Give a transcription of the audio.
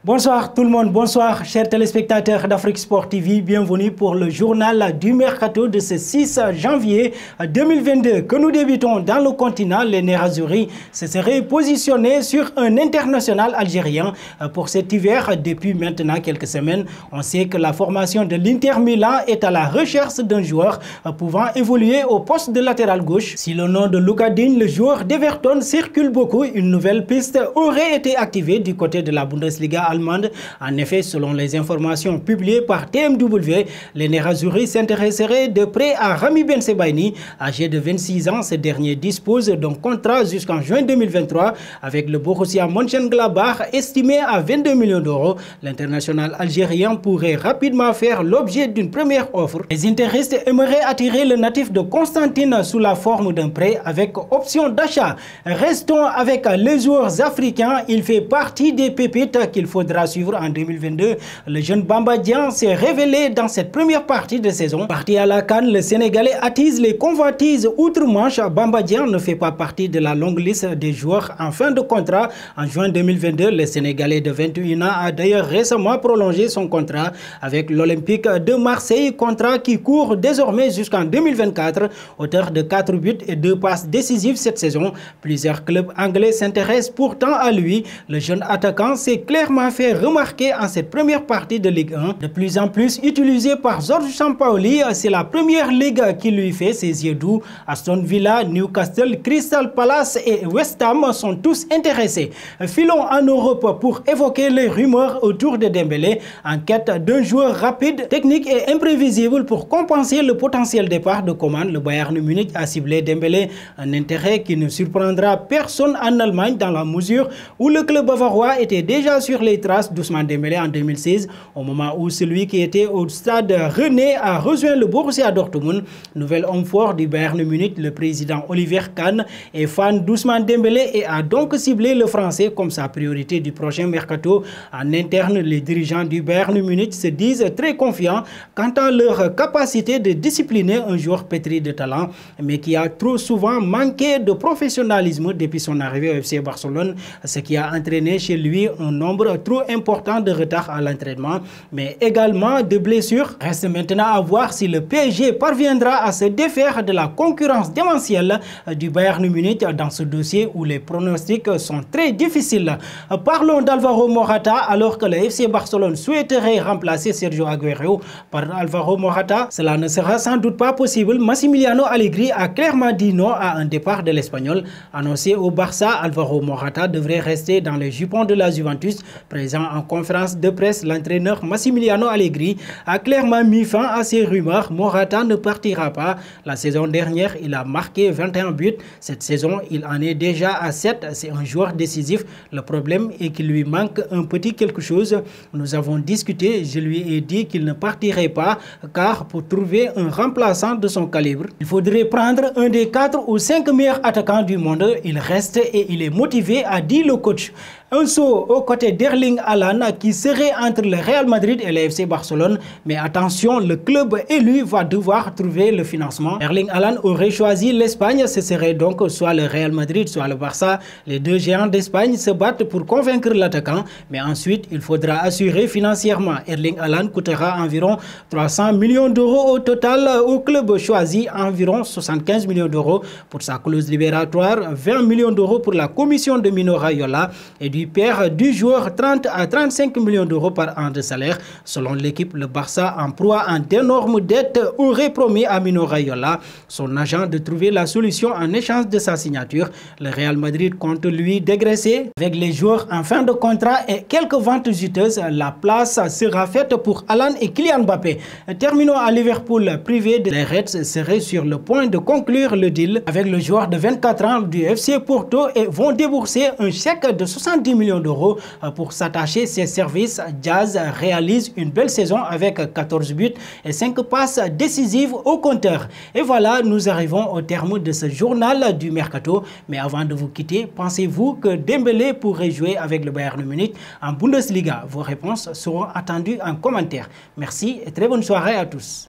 Bonsoir tout le monde, bonsoir chers téléspectateurs d'Afrique Sport TV, bienvenue pour le journal du mercato de ce 6 janvier 2022 que nous débutons dans le continent. Les Nerazzurri se seraient positionnés sur un international algérien pour cet hiver depuis maintenant quelques semaines. On sait que la formation de l'Inter Milan est à la recherche d'un joueur pouvant évoluer au poste de latéral gauche. Si le nom de Lucas Digne, le joueur d'Everton, circule beaucoup, une nouvelle piste aurait été activée du côté de la Bundesliga allemande. En effet, selon les informations publiées par TMW, les Nerazzurri s'intéresseraient de près à Rami Bensebaini, âgé de 26 ans. Ce dernier dispose d'un contrat jusqu'en juin 2023 avec le Borussia Mönchengladbach estimé à 22 millions d'euros. L'international algérien pourrait rapidement faire l'objet d'une première offre. Les interistes aimeraient attirer le natif de Constantine sous la forme d'un prêt avec option d'achat. Restons avec les joueurs africains. Il fait partie des pépites qu'il faudra suivre en 2022. Le jeune Bamba Dieng s'est révélé dans cette première partie de saison. Parti à la CAN, le Sénégalais attise les convoitises outre-Manche. Bamba Dieng ne fait pas partie de la longue liste des joueurs en fin de contrat. En juin 2022, le Sénégalais de 21 ans a d'ailleurs récemment prolongé son contrat avec l'Olympique de Marseille, contrat qui court désormais jusqu'en 2024. Auteur de 4 buts et 2 passes décisives cette saison, plusieurs clubs anglais s'intéressent pourtant à lui. Le jeune attaquant s'est clairement fait remarquer en cette première partie de Ligue 1. De plus en plus utilisé par Georges Sampaoli, c'est la première ligue qui lui fait ses yeux doux. Aston Villa, Newcastle, Crystal Palace et West Ham sont tous intéressés. Filons en Europe pour évoquer les rumeurs autour de Dembélé, en quête d'un joueur rapide, technique et imprévisible pour compenser le potentiel départ de Coman. Le Bayern Munich a ciblé Dembélé, un intérêt qui ne surprendra personne en Allemagne dans la mesure où le club bavarois était déjà sur les traces d'Ousmane Dembélé en 2016, au moment où celui qui était au stade Rennais a rejoint le Borussia Dortmund. Nouvel homme fort du Bayern Munich, le président Oliver Kahn est fan d'Ousmane Dembélé et a donc ciblé le Français comme sa priorité du prochain mercato. En interne, les dirigeants du Bayern Munich se disent très confiants quant à leur capacité de discipliner un joueur pétri de talent, mais qui a trop souvent manqué de professionnalisme depuis son arrivée au FC Barcelone, ce qui a entraîné chez lui un nombre trop important de retard à l'entraînement, mais également de blessures. Reste maintenant à voir si le PSG parviendra à se défaire de la concurrence démentielle du Bayern Munich dans ce dossier où les pronostics sont très difficiles. Parlons d'Alvaro Morata. Alors que le FC Barcelone souhaiterait remplacer Sergio Aguero par Alvaro Morata, cela ne sera sans doute pas possible. Massimiliano Allegri a clairement dit non à un départ de l'Espagnol. Annoncé au Barça, Alvaro Morata devrait rester dans les jupons de la Juventus. Présent en conférence de presse, l'entraîneur Massimiliano Allegri a clairement mis fin à ces rumeurs. Morata ne partira pas. La saison dernière, il a marqué 21 buts. Cette saison, il en est déjà à 7. C'est un joueur décisif. Le problème est qu'il lui manque un petit quelque chose. Nous avons discuté. Je lui ai dit qu'il ne partirait pas car pour trouver un remplaçant de son calibre, il faudrait prendre un des 4 ou 5 meilleurs attaquants du monde. Il reste et il est motivé, a dit le coach. Un saut aux côtés d'Erling Haaland qui serait entre le Real Madrid et le FC Barcelone. Mais attention, le club élu va devoir trouver le financement. Erling Haaland aurait choisi l'Espagne. Ce serait donc soit le Real Madrid, soit le Barça. Les deux géants d'Espagne se battent pour convaincre l'attaquant. Mais ensuite, il faudra assurer financièrement. Erling Haaland coûtera environ 300 millions d'euros au total. Au club choisi, environ 75 millions d'euros pour sa clause libératoire, 20 millions d'euros pour la commission de Mino Raiola et du père du joueur 30 à 35 millions d'euros par an de salaire. Selon l'équipe, le Barça, en proie à d'énormes dettes, aurait promis à Mino Raiola, son agent, de trouver la solution en échange de sa signature. Le Real Madrid compte lui dégraisser avec les joueurs en fin de contrat et quelques ventes juteuses. La place sera faite pour Haaland et Kylian Mbappé. Terminons à Liverpool. Privé des Reds serait sur le point de conclure le deal avec le joueur de 24 ans du FC Porto et vont débourser un chèque de 70 millions d'euros pour s'attacher ses services. Diaz réalise une belle saison avec 14 buts et 5 passes décisives au compteur. Et voilà, nous arrivons au terme de ce journal du Mercato. Mais avant de vous quitter, pensez-vous que Dembélé pourrait jouer avec le Bayern Munich en Bundesliga? Vos réponses seront attendues en commentaire. Merci et très bonne soirée à tous.